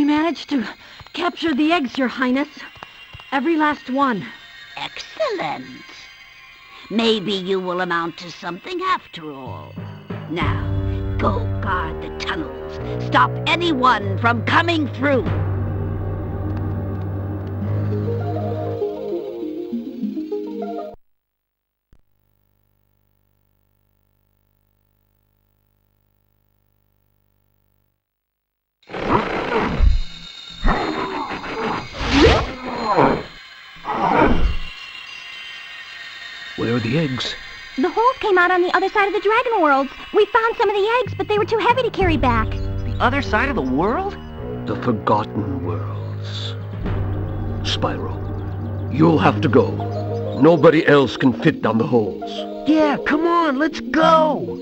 managed to capture the eggs, Your Highness. Every last one. Excellent. Maybe you will amount to something after all. Now, go guard the tunnels. Stop anyone from coming through. Where are the eggs? The holes came out on the other side of the dragon worlds. We found some of the eggs, but they were too heavy to carry back. The other side of the world? The Forgotten Worlds. Spyro, you'll have to go. Nobody else can fit down the holes. Yeah, come on, let's go!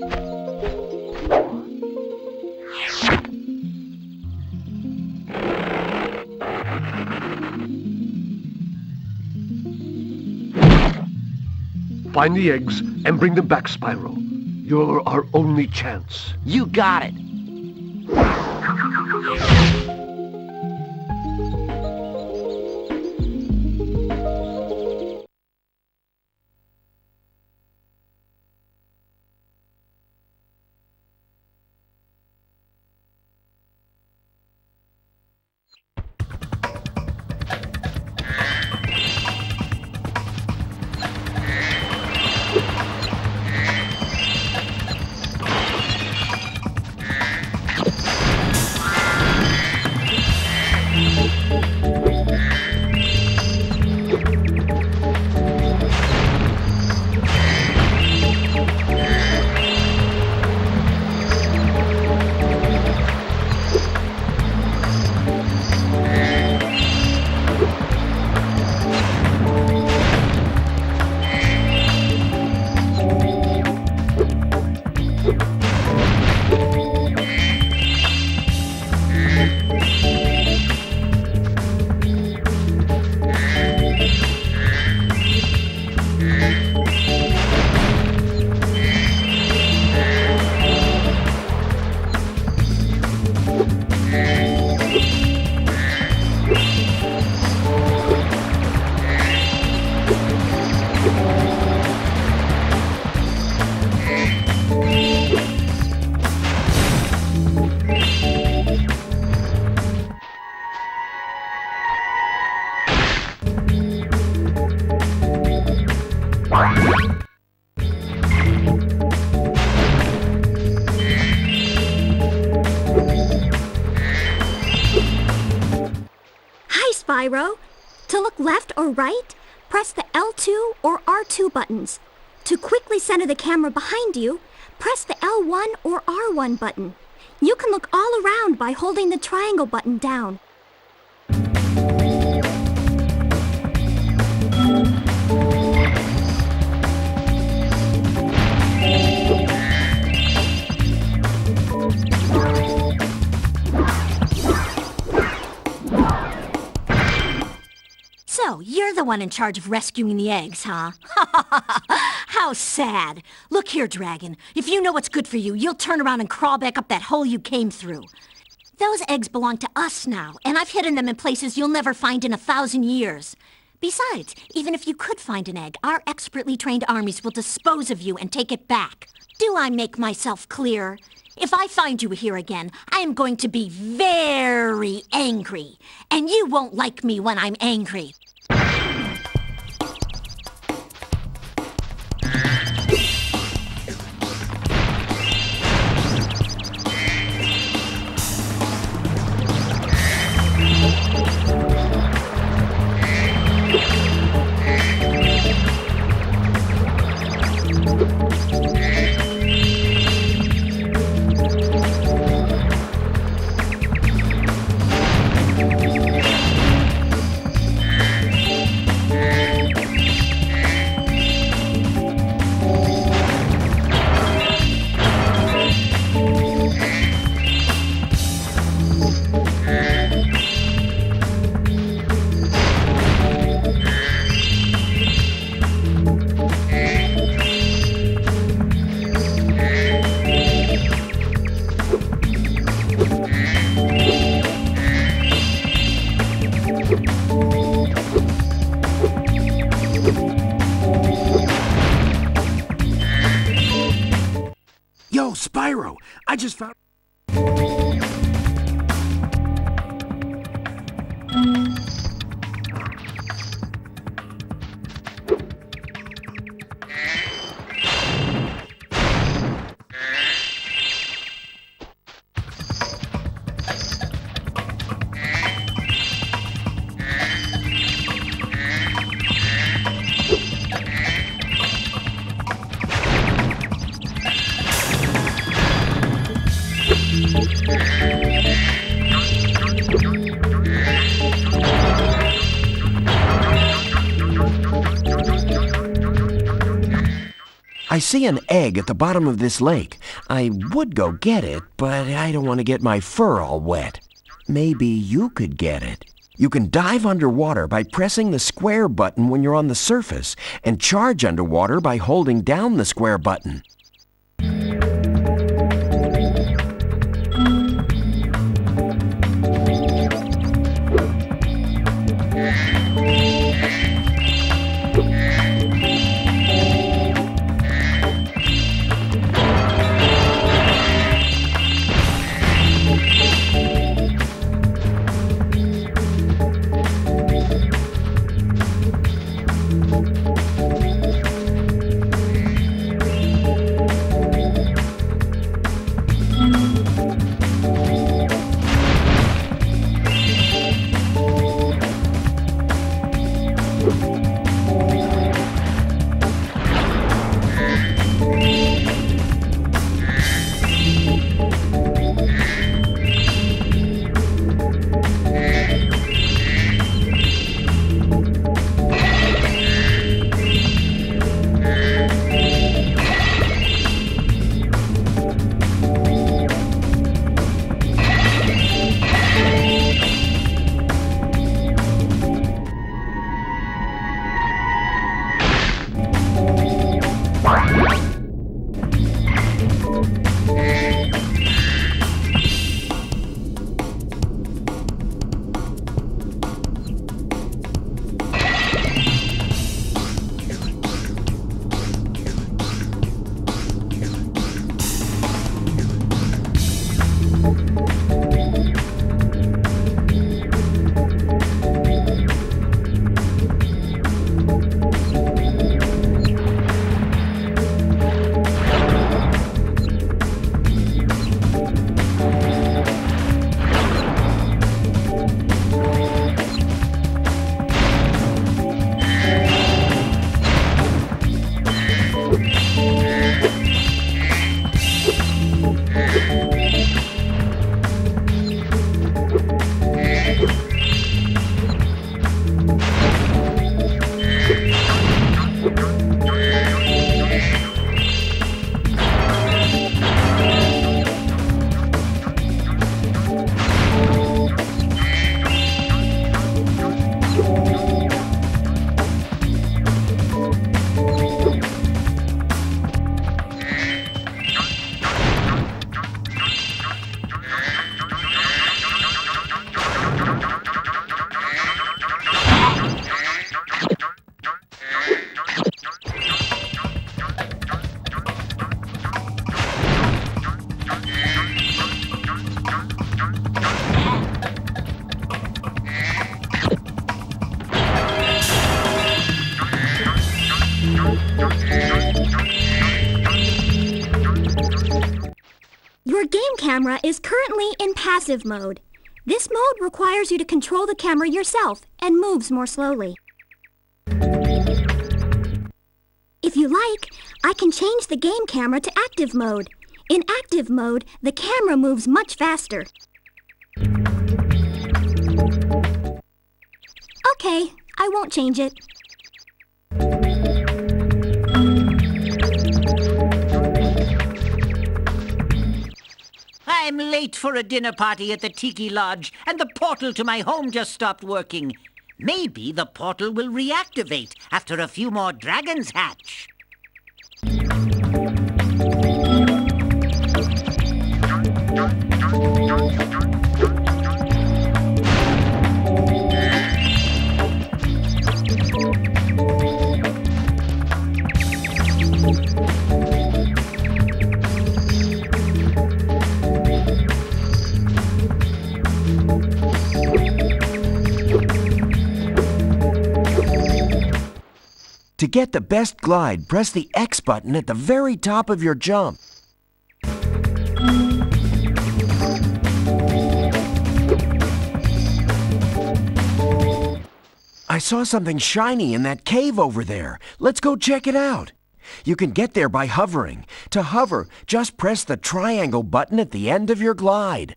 Find the eggs and bring them back, Spyro. You're our only chance. You got it. Spyro. To look left or right, press the L2 or R2 buttons. To quickly center the camera behind you, press the L1 or R1 button. You can look all around by holding the triangle button down. So, you're the one in charge of rescuing the eggs, huh? How sad. Look here, Dragon. If you know what's good for you, you'll turn around and crawl back up that hole you came through. Those eggs belong to us now, and I've hidden them in places you'll never find in 1,000 years. Besides, even if you could find an egg, our expertly trained armies will dispose of you and take it back. Do I make myself clear? If I find you here again, I am going to be very angry, and you won't like me when I'm angry. Yo, Spyro, I just found... I see an egg at the bottom of this lake. I would go get it, but I don't want to get my fur all wet. Maybe you could get it. You can dive underwater by pressing the square button when you're on the surface, and charge underwater by holding down the square button. Your game camera is currently in passive mode. This mode requires you to control the camera yourself and moves more slowly. If you like, I can change the game camera to active mode. In active mode, the camera moves much faster. Okay, I won't change it. I'm late for a dinner party at the Tiki Lodge, and the portal to my home just stopped working. Maybe the portal will reactivate after a few more dragons hatch. To get the best glide, press the X button at the very top of your jump. I saw something shiny in that cave over there. Let's go check it out. You can get there by hovering. To hover, just press the triangle button at the end of your glide.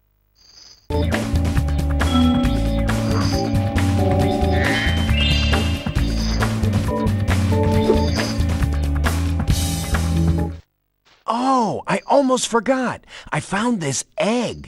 Oh, I almost forgot. I found this egg.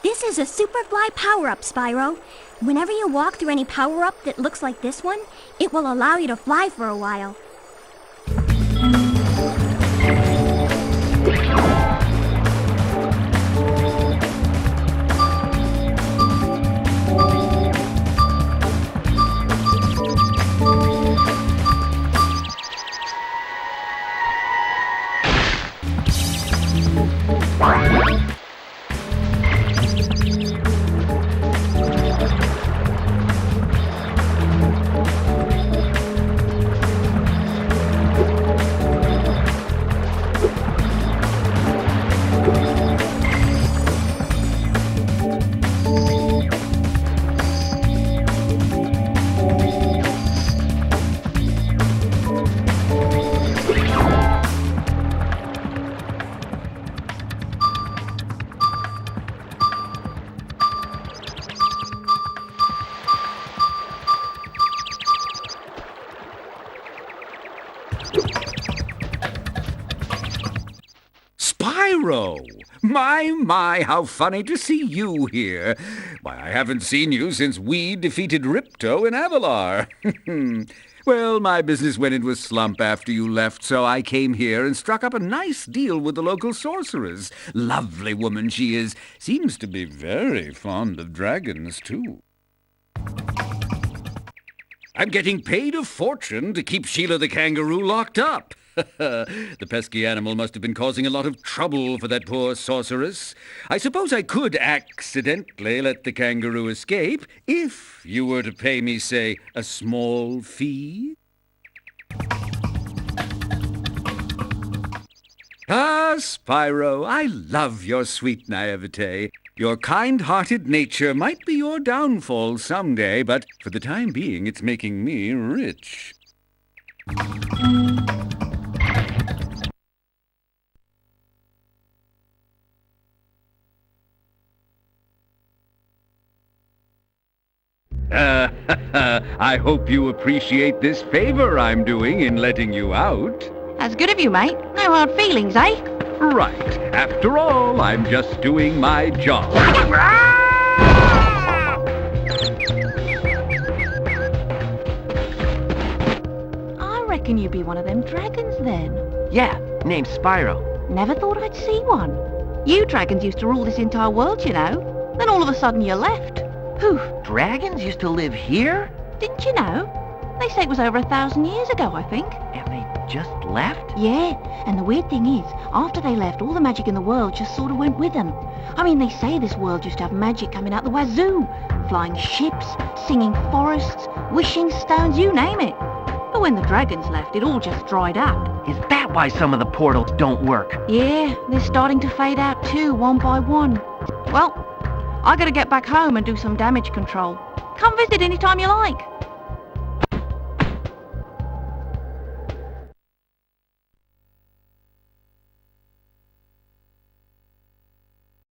This is a Superfly power-up, Spyro. Whenever you walk through any power-up that looks like this one, it will allow you to fly for a while. Spyro! My, how funny to see you here. Why, I haven't seen you since we defeated Ripto in Avalar. Well, my business went into a slump after you left, so I came here and struck up a nice deal with the local sorceress. Lovely woman she is. Seems to be very fond of dragons, too. I'm getting paid a fortune to keep Sheila the kangaroo locked up. The pesky animal must have been causing a lot of trouble for that poor sorceress. I suppose I could accidentally let the kangaroo escape if you were to pay me, say, a small fee. Ah, Spyro, I love your sweet naivete. Your kind-hearted nature might be your downfall someday, but for the time being, it's making me rich. I hope you appreciate this favor I'm doing in letting you out. That's good of you, mate. No hard feelings, eh? Right. After all, I'm just doing my job. I reckon you'd be one of them dragons then. Yeah, named Spyro. Never thought I'd see one. You dragons used to rule this entire world, you know. Then all of a sudden you left. Poof. Dragons used to live here? Didn't you know? They say it was over 1,000 years ago, I think. And they just left? Yeah, and the weird thing is, after they left, all the magic in the world just sort of went with them. I mean, they say this world used to have magic coming out the wazoo. Flying ships, singing forests, wishing stones, you name it. But when the dragons left, it all just dried up. Is that why some of the portals don't work? Yeah, they're starting to fade out too, one by one. Well, I gotta get back home and do some damage control. Come visit anytime you like.